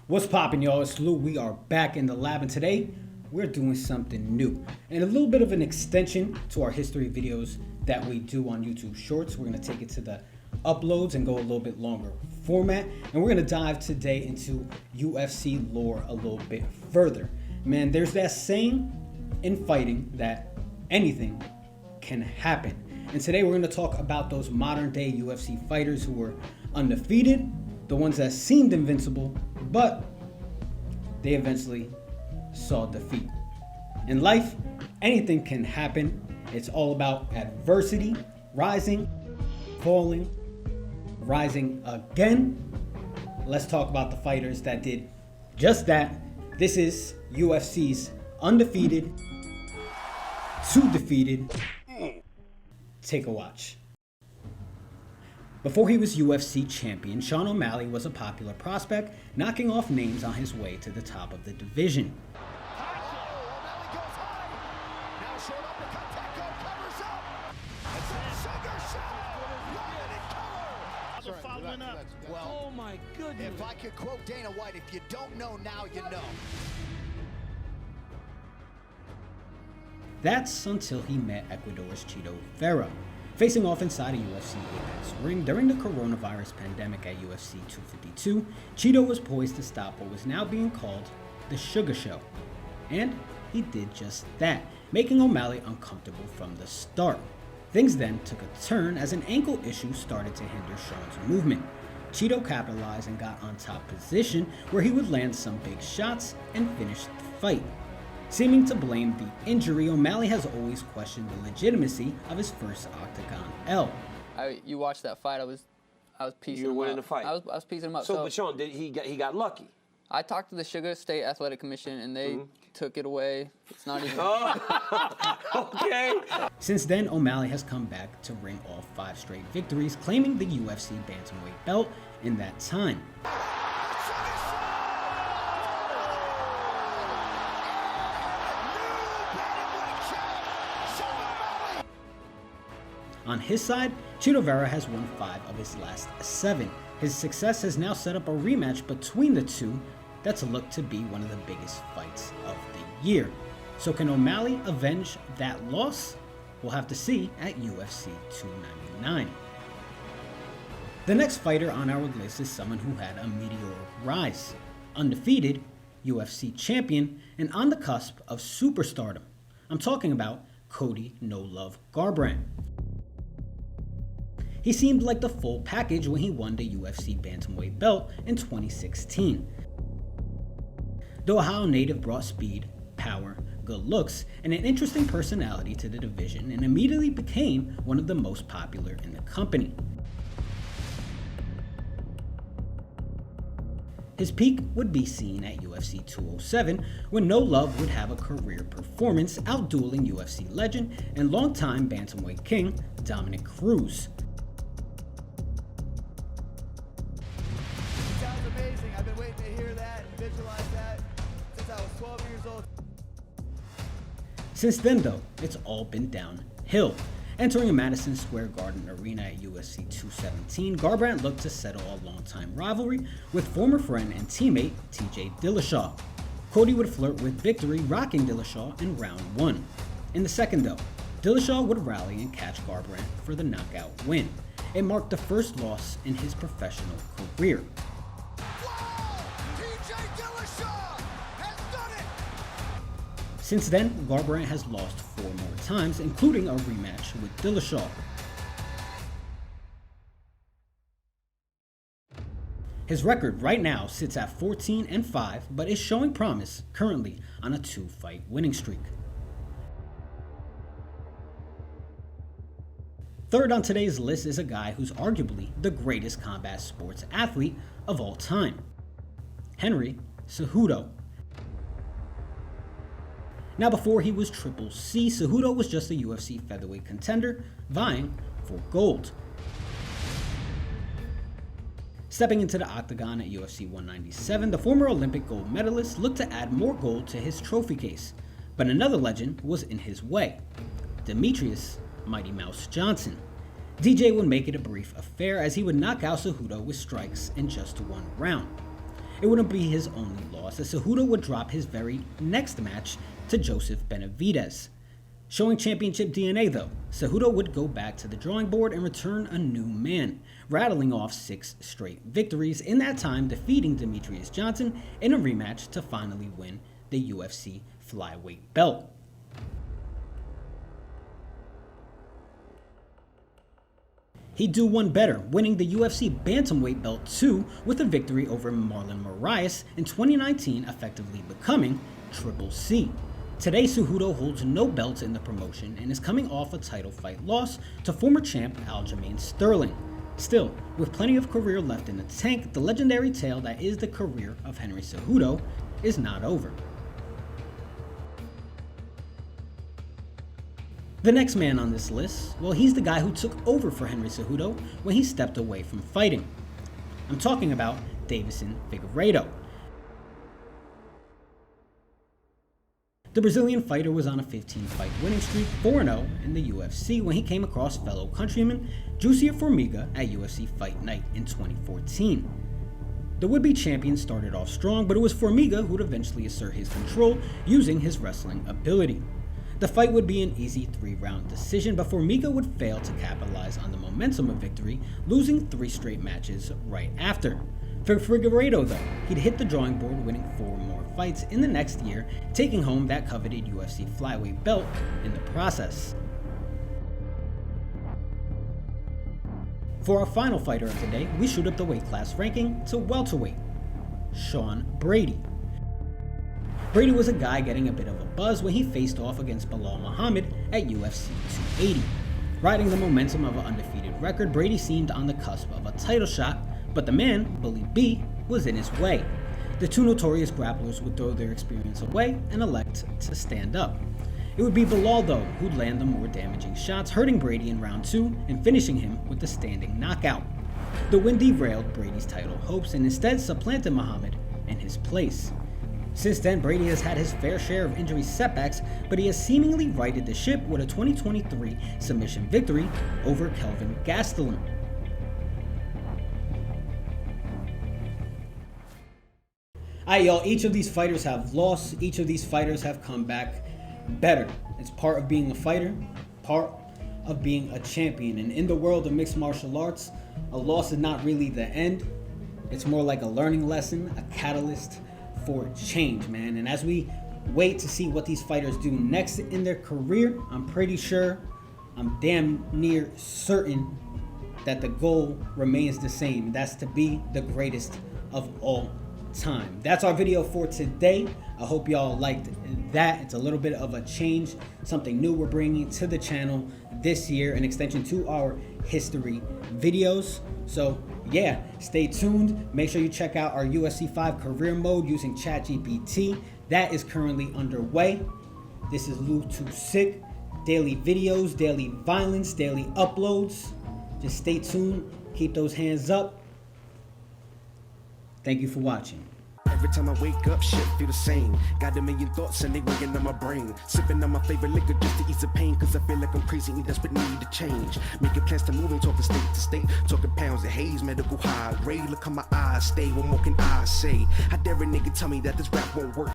What's poppin', y'all? It's Lou. We are back in the lab, and today we're doing something new and a little bit of an extension to our history videos that we do on YouTube Shorts. We're gonna take it to the uploads and go a little bit longer format, and we're gonna dive today into UFC lore a little bit further. Man, there's that saying in fighting that anything can happen, and today we're gonna talk about those modern day UFC fighters who were undefeated, the ones that seemed invincible, but they eventually saw defeat. In life, anything can happen. It's all about adversity, rising, falling, rising again. Let's talk about the fighters that did just that. This is UFC's undefeated to defeated. Take a watch. Before he was UFC champion, Sean O'Malley was a popular prospect, knocking off names on his way to the top of the division. Well, oh my goodness. If I could quote Dana White, if you don't know now, you know. That's until he met Ecuador's Chito Vera. Facing off inside a UFC Apex ring during the coronavirus pandemic at UFC 252, Chito was poised to stop what was now being called the Sugar Show. And he did just that, making O'Malley uncomfortable from the start. Things then took a turn as an ankle issue started to hinder Sean's movement. Chito capitalized and got on top position where he would land some big shots and finish the fight. Seeming to blame the injury, O'Malley has always questioned the legitimacy of his first Octagon L. You watched that fight. I was piecing You were him winning up. the fight. I was piecing him up. So, but Sean, he got lucky. I talked to the Sugar State Athletic Commission, and they took it away. It's not even. Okay. Since then, O'Malley has come back to ring all 5 straight victories, claiming the UFC bantamweight belt in that time. On his side, Chito Vera has won 5 of his last 7. His success has now set up a rematch between the two that's looked to be one of the biggest fights of the year. So can O'Malley avenge that loss? We'll have to see at UFC 299. The next fighter on our list is someone who had a meteoric rise. Undefeated, UFC champion, and on the cusp of superstardom. I'm talking about Cody No Love Garbrandt. He seemed like the full package when he won the UFC bantamweight belt in 2016. The Ohio native brought speed, power, good looks, and an interesting personality to the division and immediately became one of the most popular in the company. His peak would be seen at UFC 207 when No Love would have a career performance outdueling UFC legend and longtime bantamweight king Dominic Cruz. Amazing. I've been waiting to hear that and visualize that since I was 12 years old. Since then though, it's all been downhill. Entering a Madison Square Garden arena at UFC 217, Garbrandt looked to settle a long-time rivalry with former friend and teammate TJ Dillashaw. Cody would flirt with victory, rocking Dillashaw in round 1. In the second though, Dillashaw would rally and catch Garbrandt for the knockout win. It marked the first loss in his professional career. Since then, Garbrandt has lost 4 more times, including a rematch with Dillashaw. His record right now sits at 14-5, but is showing promise, currently on a 2-fight winning streak. Third on today's list is a guy who's arguably the greatest combat sports athlete of all time, Henry Cejudo. Now before he was Triple C, Cejudo was just a UFC featherweight contender vying for gold. Stepping into the octagon at UFC 197, the former Olympic gold medalist looked to add more gold to his trophy case, but another legend was in his way. Demetrius Mighty Mouse Johnson. DJ would make it a brief affair as he would knock out Cejudo with strikes in just one round. It wouldn't be his only loss, as Cejudo would drop his very next match to Joseph Benavidez. Showing championship DNA though, Cejudo would go back to the drawing board and return a new man, rattling off 6 straight victories, in that time defeating Demetrius Johnson in a rematch to finally win the UFC flyweight belt. He'd do one better, winning the UFC bantamweight belt too with a victory over Marlon Moraes in 2019, effectively becoming Triple C. Today, Cejudo holds no belts in the promotion and is coming off a title fight loss to former champ Aljamain Sterling. Still, with plenty of career left in the tank, the legendary tale that is the career of Henry Cejudo is not over. The next man on this list, well, he's the guy who took over for Henry Cejudo when he stepped away from fighting. I'm talking about Deiveson Figueiredo. The Brazilian fighter was on a 15-fight winning streak, 4-0 in the UFC, when he came across fellow countryman Jussier Formiga at UFC Fight Night in 2014. The would-be champion started off strong, but it was Formiga who'd eventually assert his control using his wrestling ability. The fight would be an easy 3-round decision, but Formiga would fail to capitalize on the momentum of victory, losing 3 straight matches right after. For Figueiredo though, he'd hit the drawing board, winning 4 more fights in the next year, taking home that coveted UFC flyweight belt in the process. For our final fighter of the day, we shoot up the weight class ranking to welterweight, Sean Brady. Brady was a guy getting a bit of a buzz when he faced off against Belal Muhammad at UFC 280. Riding the momentum of an undefeated record, Brady seemed on the cusp of a title shot, but the man, Bully B, was in his way. The two notorious grapplers would throw their experience away and elect to stand up. It would be Belal though who'd land the more damaging shots, hurting Brady in round 2 and finishing him with the standing knockout. The win derailed Brady's title hopes and instead supplanted Muhammad in his place. Since then, Brady has had his fair share of injury setbacks, but he has seemingly righted the ship with a 2023 submission victory over Kelvin Gastelum. Alright y'all, each of these fighters have lost, each of these fighters have come back better. It's part of being a fighter, part of being a champion, and in the world of mixed martial arts, a loss is not really the end. It's more like a learning lesson, a catalyst for change, man. And as we wait to see what these fighters do next in their career, I'm pretty sure, I'm damn near certain that the goal remains the same. That's to be the greatest of all time. That's our video for today. I hope y'all liked that. It's a little bit of a change, something new we're bringing to the channel this year, an extension to our history videos. So yeah, stay tuned. Make sure you check out our UFC 5 career mode using ChatGPT. That is currently underway. This is Lou Too Sick. Daily videos, daily violence, daily uploads. Just stay tuned. Keep those hands up. Thank you for watching. Every time I wake up, shit feel the same. Got a million thoughts and they weighing on my brain. Sipping on my favorite liquor just to ease the pain. Cause I feel like I'm crazy and desperate need to change. Making plans to move and talking state to state. Talking pounds and haze, medical high. Ray, look how my eyes stay. What more can I say? How dare a nigga tell me that this rap won't work?